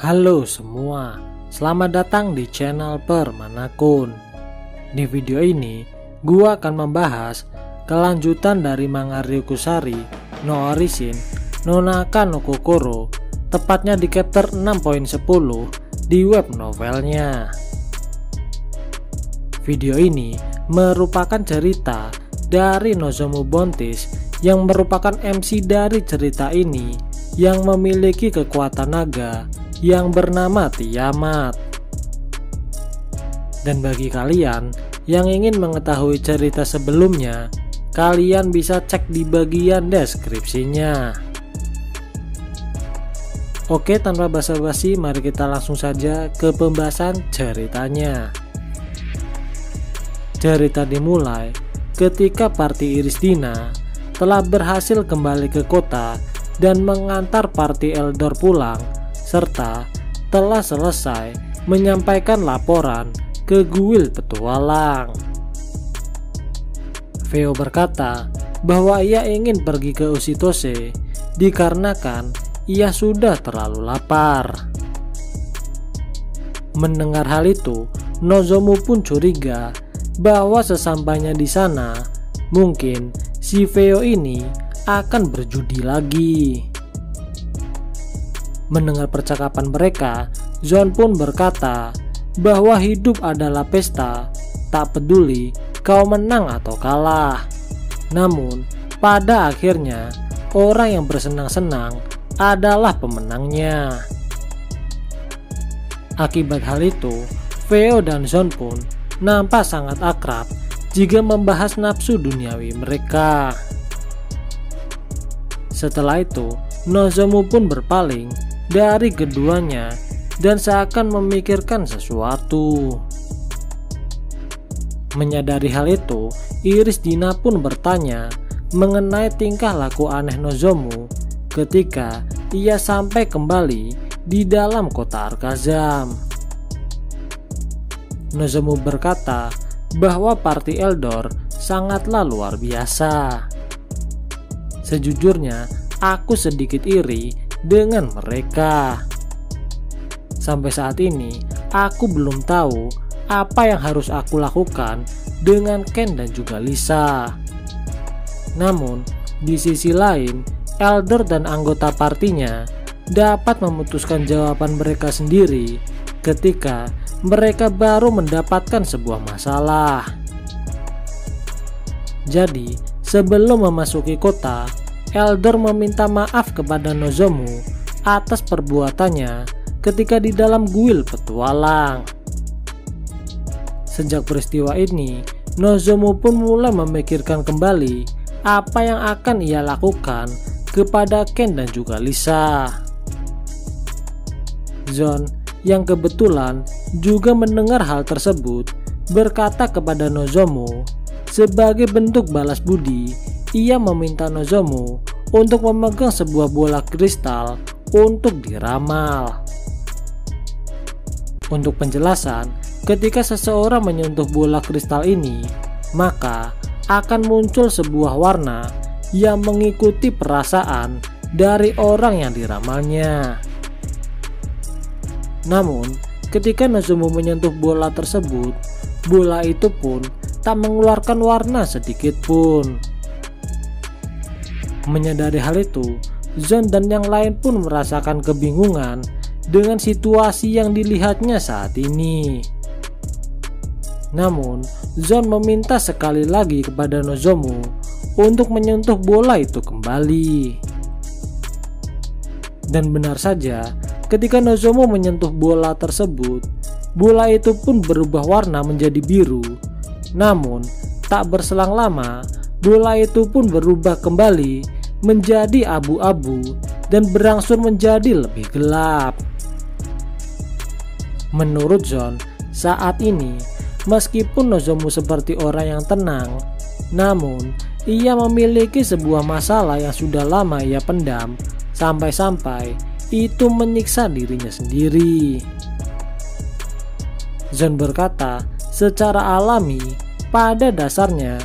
Halo semua, selamat datang di channel Permanakun. Di video ini, gua akan membahas kelanjutan dari manga Ryukusari no Orishin no Naka no Kokoro, tepatnya di chapter 6.10 di web novelnya. Video ini merupakan cerita dari Nozomu Bontis yang merupakan MC dari cerita ini yang memiliki kekuatan naga yang bernama Tiamat. Dan bagi kalian yang ingin mengetahui cerita sebelumnya, kalian bisa cek di bagian deskripsinya. Oke, tanpa basa-basi, mari kita langsung saja ke pembahasan ceritanya. Cerita dimulai ketika party Iris Dina telah berhasil kembali ke kota dan mengantar party Eldor pulang, serta telah selesai menyampaikan laporan ke Guild Petualang. Veo berkata bahwa ia ingin pergi ke Ushitose dikarenakan ia sudah terlalu lapar. Mendengar hal itu, Nozomu pun curiga bahwa sesampainya di sana, mungkin si Veo ini akan berjudi lagi. Mendengar percakapan mereka, Zon pun berkata bahwa hidup adalah pesta, tak peduli kau menang atau kalah. Namun, pada akhirnya, orang yang bersenang-senang adalah pemenangnya. Akibat hal itu, Veo dan Zon pun nampak sangat akrab jika membahas nafsu duniawi mereka. Setelah itu, Nozomu pun berpaling dari keduanya dan seakan memikirkan sesuatu. Menyadari hal itu, Iris Dina pun bertanya mengenai tingkah laku aneh Nozomu ketika ia sampai kembali di dalam kota Arkazam. Nozomu berkata bahwa party Eldor sangatlah luar biasa. Sejujurnya, aku sedikit iri dengan mereka. Sampai saat ini, aku belum tahu apa yang harus aku lakukan dengan Ken dan juga Lisa. Namun, di sisi lain, Elder dan anggota partinya dapat memutuskan jawaban mereka sendiri ketika mereka baru mendapatkan sebuah masalah. Jadi, sebelum memasuki kota, Elder meminta maaf kepada Nozomu atas perbuatannya ketika di dalam Guild Petualang. Sejak peristiwa ini, Nozomu pun mulai memikirkan kembali apa yang akan ia lakukan kepada Ken dan juga Lisa. Zon, yang kebetulan juga mendengar hal tersebut, berkata kepada Nozomu sebagai bentuk balas budi, ia meminta Nozomu untuk memegang sebuah bola kristal untuk diramal. Untuk penjelasan, ketika seseorang menyentuh bola kristal ini, maka akan muncul sebuah warna yang mengikuti perasaan dari orang yang diramalnya. Namun, ketika Nozomu menyentuh bola tersebut, bola itu pun tak mengeluarkan warna sedikit pun. Menyadari hal itu, Zon dan yang lain pun merasakan kebingungan dengan situasi yang dilihatnya saat ini. Namun, Zon meminta sekali lagi kepada Nozomu untuk menyentuh bola itu kembali. Dan benar saja, ketika Nozomu menyentuh bola tersebut, bola itu pun berubah warna menjadi biru. Namun, tak berselang lama, bola itu pun berubah kembali menjadi abu-abu dan berangsur menjadi lebih gelap. Menurut Zon, saat ini meskipun Nozomu seperti orang yang tenang, namun ia memiliki sebuah masalah yang sudah lama ia pendam, sampai-sampai itu menyiksa dirinya sendiri. Zon berkata, secara alami, pada dasarnya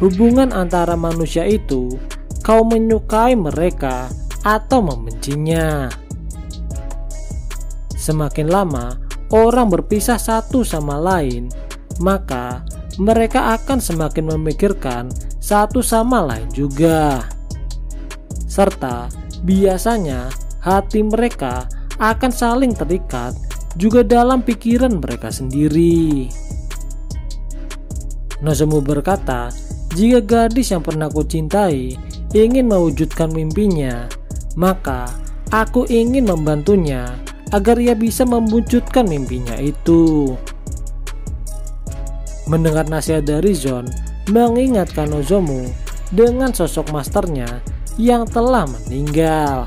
hubungan antara manusia itu kau menyukai mereka atau membencinya. Semakin lama orang berpisah satu sama lain, maka mereka akan semakin memikirkan satu sama lain juga. Serta biasanya hati mereka akan saling terikat juga dalam pikiran mereka sendiri. Nozomu berkata, jika gadis yang pernah ku cintai ingin mewujudkan mimpinya, maka aku ingin membantunya agar ia bisa mewujudkan mimpinya itu. Mendengar nasihat dari Zon mengingatkan Nozomu dengan sosok masternya yang telah meninggal.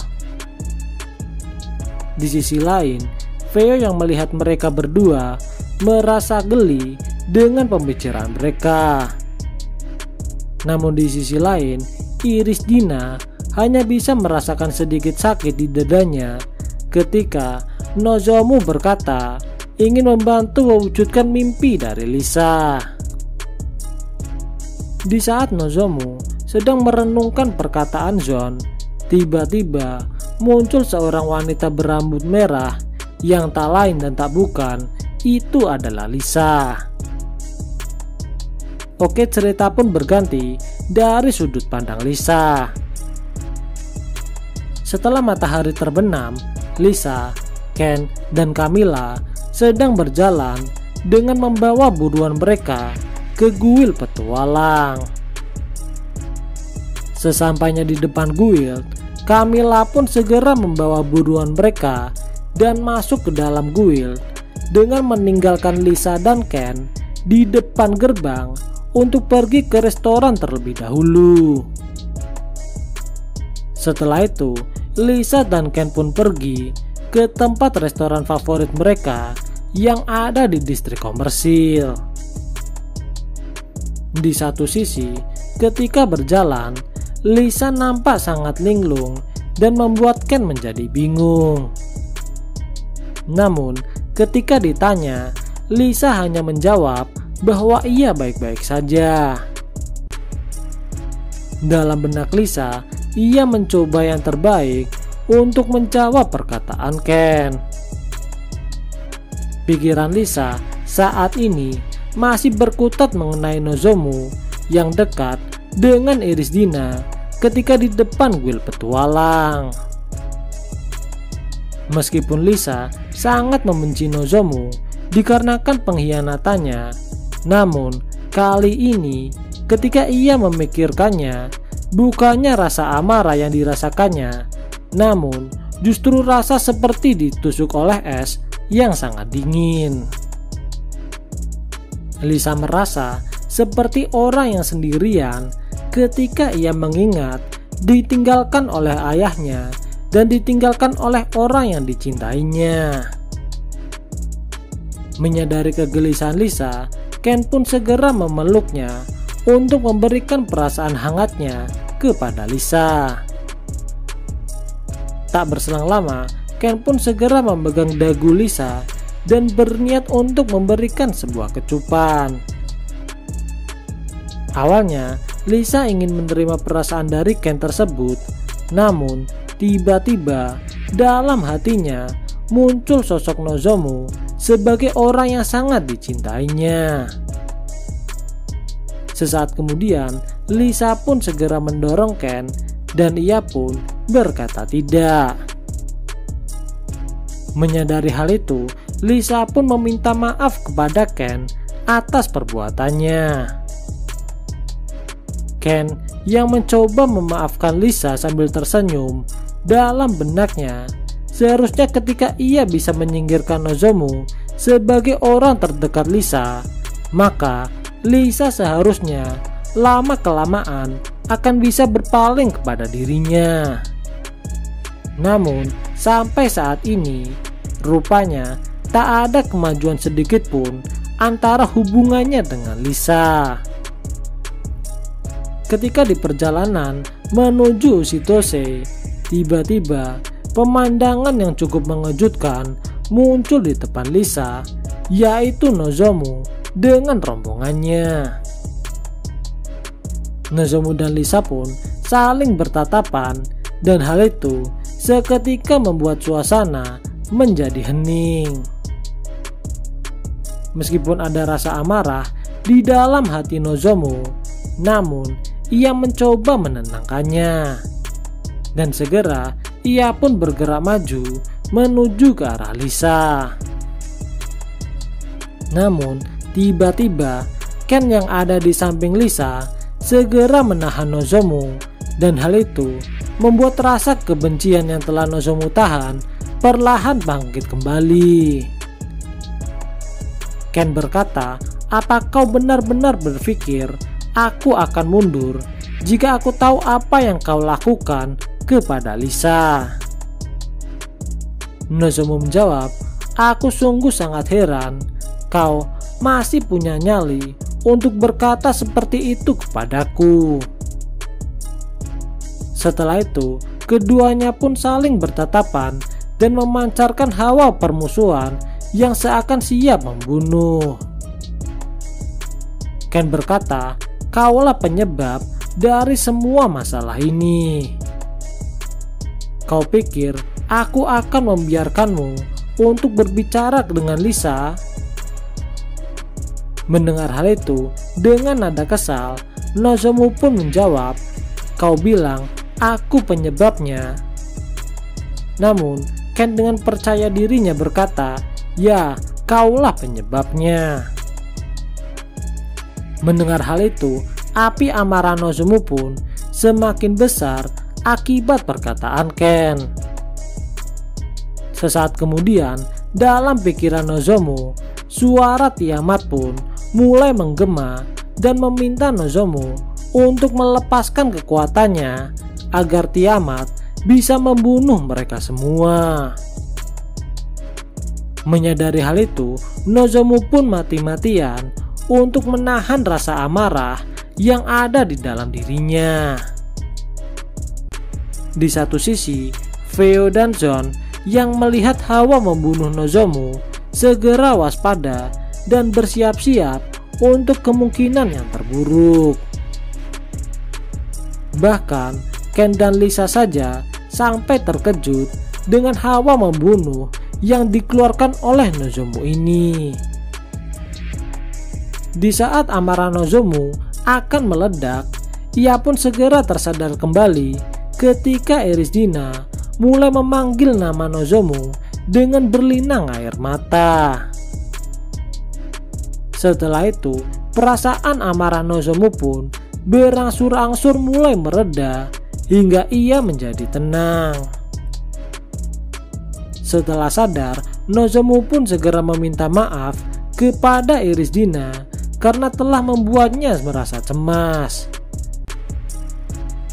Di sisi lain, Feo yang melihat mereka berdua merasa geli dengan pembicaraan mereka. Namun di sisi lain, Iris Dina hanya bisa merasakan sedikit sakit di dadanya ketika Nozomu berkata ingin membantu mewujudkan mimpi dari Lisa. Di saat Nozomu sedang merenungkan perkataan Zon, tiba-tiba muncul seorang wanita berambut merah yang tak lain dan tak bukan itu adalah Lisa. Oke, cerita pun berganti dari sudut pandang Lisa. Setelah matahari terbenam, Lisa, Ken, dan Camilla sedang berjalan dengan membawa buruan mereka ke kuil petualang. Sesampainya di depan kuil, Camilla pun segera membawa buruan mereka dan masuk ke dalam kuil dengan meninggalkan Lisa dan Ken di depan gerbang untuk pergi ke restoran terlebih dahulu. Setelah itu, Lisa dan Ken pun pergi ke tempat restoran favorit mereka yang ada di distrik komersil. Di satu sisi, ketika berjalan, Lisa nampak sangat linglung dan membuat Ken menjadi bingung. Namun, ketika ditanya, Lisa hanya menjawab bahwa ia baik-baik saja. Dalam benak Lisa, ia mencoba yang terbaik untuk menjawab perkataan Ken. Pikiran Lisa saat ini masih berkutat mengenai Nozomu yang dekat dengan Iris Dina ketika di depan kuil petualang. Meskipun Lisa sangat membenci Nozomu dikarenakan pengkhianatannya, namun kali ini ketika ia memikirkannya, bukannya rasa amarah yang dirasakannya, namun justru rasa seperti ditusuk oleh es yang sangat dingin. Lisa merasa seperti orang yang sendirian ketika ia mengingat ditinggalkan oleh ayahnya dan ditinggalkan oleh orang yang dicintainya. Menyadari kegelisahan Lisa, Ken pun segera memeluknya untuk memberikan perasaan hangatnya kepada Lisa. Tak berselang lama, Ken pun segera memegang dagu Lisa dan berniat untuk memberikan sebuah kecupan. Awalnya, Lisa ingin menerima perasaan dari Ken tersebut, namun tiba-tiba dalam hatinya muncul sosok Nozomu sebagai orang yang sangat dicintainya. Sesaat kemudian, Lisa pun segera mendorong Ken dan ia pun berkata tidak. Menyadari hal itu, Lisa pun meminta maaf kepada Ken atas perbuatannya. Ken yang mencoba memaafkan Lisa sambil tersenyum, dalam benaknya seharusnya ketika ia bisa menyingkirkan Nozomu sebagai orang terdekat Lisa, maka Lisa seharusnya lama-kelamaan akan bisa berpaling kepada dirinya. Namun sampai saat ini rupanya tak ada kemajuan sedikit pun antara hubungannya dengan Lisa. Ketika di perjalanan menuju Chitose, tiba-tiba pemandangan yang cukup mengejutkan muncul di depan Lisa, yaitu Nozomu dengan rombongannya. Nozomu dan Lisa pun saling bertatapan dan hal itu seketika membuat suasana menjadi hening. Meskipun ada rasa amarah di dalam hati Nozomu, namun ia mencoba menenangkannya. Dan segera ia pun bergerak maju menuju ke arah Lisa. Namun tiba-tiba Ken yang ada di samping Lisa segera menahan Nozomu, dan hal itu membuat rasa kebencian yang telah Nozomu tahan perlahan bangkit kembali. Ken berkata, "Apa kau benar-benar berpikir aku akan mundur jika aku tahu apa yang kau lakukan kepada Lisa?" Nozomu menjawab, "Aku sungguh sangat heran kau masih punya nyali untuk berkata seperti itu kepadaku." Setelah itu, keduanya pun saling bertatapan dan memancarkan hawa permusuhan yang seakan siap membunuh. Ken berkata, "Kaulah penyebab dari semua masalah ini. Kau pikir aku akan membiarkanmu untuk berbicara dengan Lisa?" Mendengar hal itu, dengan nada kesal, Nozomu pun menjawab, "Kau bilang aku penyebabnya." Namun Ken dengan percaya dirinya berkata, "Ya, kaulah penyebabnya." Mendengar hal itu, api amarah Nozomu pun semakin besar akibat perkataan Ken. Sesaat kemudian, dalam pikiran Nozomu, suara Tiamat pun mulai menggema dan meminta Nozomu untuk melepaskan kekuatannya agar Tiamat bisa membunuh mereka semua. Menyadari hal itu, Nozomu pun mati-matian untuk menahan rasa amarah yang ada di dalam dirinya. Di satu sisi, Veo dan Zon yang melihat hawa membunuh Nozomu segera waspada dan bersiap-siap untuk kemungkinan yang terburuk. Bahkan Ken dan Lisa saja sampai terkejut dengan hawa membunuh yang dikeluarkan oleh Nozomu ini. Di saat amarah Nozomu akan meledak, ia pun segera tersadar kembali ketika Erisdina mulai memanggil nama Nozomu dengan berlinang air mata. Setelah itu, perasaan amarah Nozomu pun berangsur-angsur mulai mereda hingga ia menjadi tenang. Setelah sadar, Nozomu pun segera meminta maaf kepada Erisdina karena telah membuatnya merasa cemas.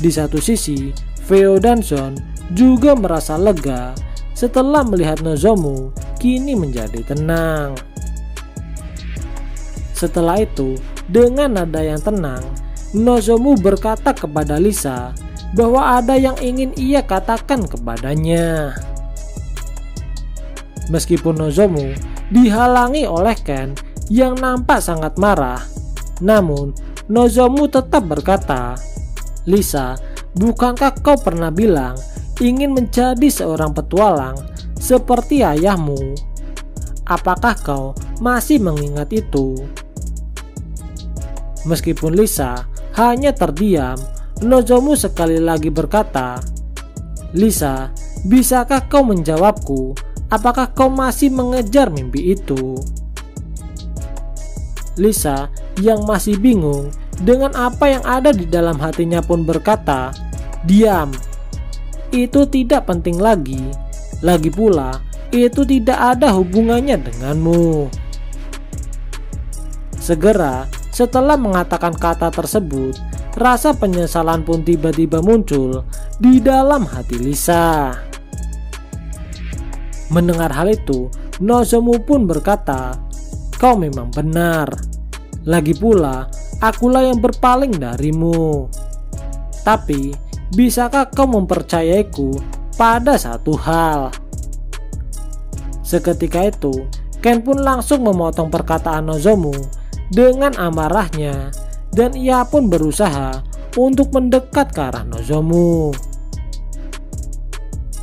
Di satu sisi, Veo dan Zon juga merasa lega setelah melihat Nozomu kini menjadi tenang. Setelah itu, dengan nada yang tenang, Nozomu berkata kepada Lisa bahwa ada yang ingin ia katakan kepadanya. Meskipun Nozomu dihalangi oleh Ken yang nampak sangat marah, namun Nozomu tetap berkata, "Lisa, bukankah kau pernah bilang ingin menjadi seorang petualang seperti ayahmu? Apakah kau masih mengingat itu?" Meskipun Lisa hanya terdiam, Nozomu sekali lagi berkata, "Lisa, bisakah kau menjawabku? Apakah kau masih mengejar mimpi itu?" Lisa yang masih bingung dengan apa yang ada di dalam hatinya pun berkata, "Diam, itu tidak penting lagi. Lagi pula, itu tidak ada hubungannya denganmu." Segera setelah mengatakan kata tersebut, rasa penyesalan pun tiba-tiba muncul di dalam hati Lisa. Mendengar hal itu, Nozomu pun berkata, "Kau memang benar. Lagi pula, akulah yang berpaling darimu. Tapi, bisakah kau mempercayaiku pada satu hal?" Seketika itu, Ken pun langsung memotong perkataan Nozomu dengan amarahnya, dan ia pun berusaha untuk mendekat ke arah Nozomu.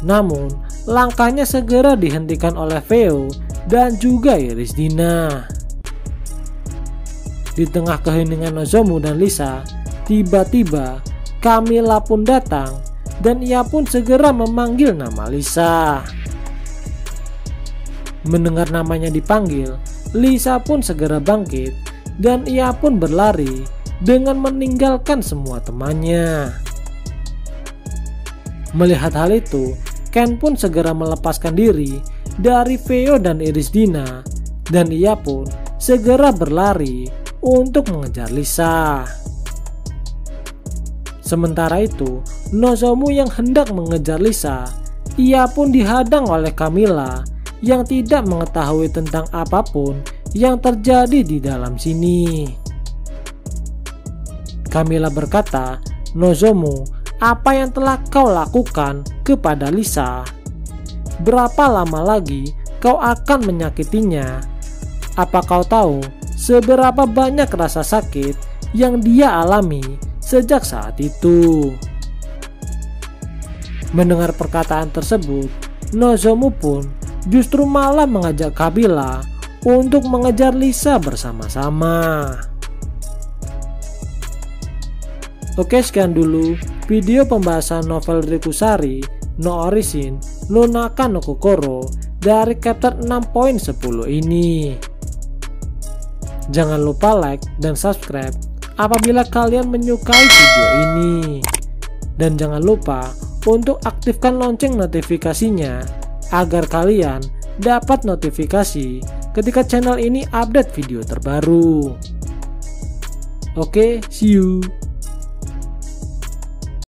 Namun, langkahnya segera dihentikan oleh Veo dan juga Irisdina. Di tengah keheningan Nozomu dan Lisa, tiba-tiba Camilla pun datang dan ia pun segera memanggil nama Lisa. Mendengar namanya dipanggil, Lisa pun segera bangkit dan ia pun berlari dengan meninggalkan semua temannya. Melihat hal itu, Ken pun segera melepaskan diri dari Veo dan Irisdina dan ia pun segera berlari untuk mengejar Lisa. Sementara itu, Nozomu yang hendak mengejar Lisa, ia pun dihadang oleh Camilla yang tidak mengetahui tentang apapun yang terjadi di dalam sini. Camilla berkata, "Nozomu, apa yang telah kau lakukan kepada Lisa? Berapa lama lagi kau akan menyakitinya? Apa kau tahu seberapa banyak rasa sakit yang dia alami sejak saat itu?" Mendengar perkataan tersebut, Nozomu pun justru malah mengajak Camilla untuk mengejar Lisa bersama-sama. Oke, sekian dulu video pembahasan novel Rikusari no Orishin no Naka no Kokoro dari chapter 6.10 ini. Jangan lupa like dan subscribe apabila kalian menyukai video ini. Dan jangan lupa untuk aktifkan lonceng notifikasinya agar kalian dapat notifikasi ketika channel ini update video terbaru. Oke, see you.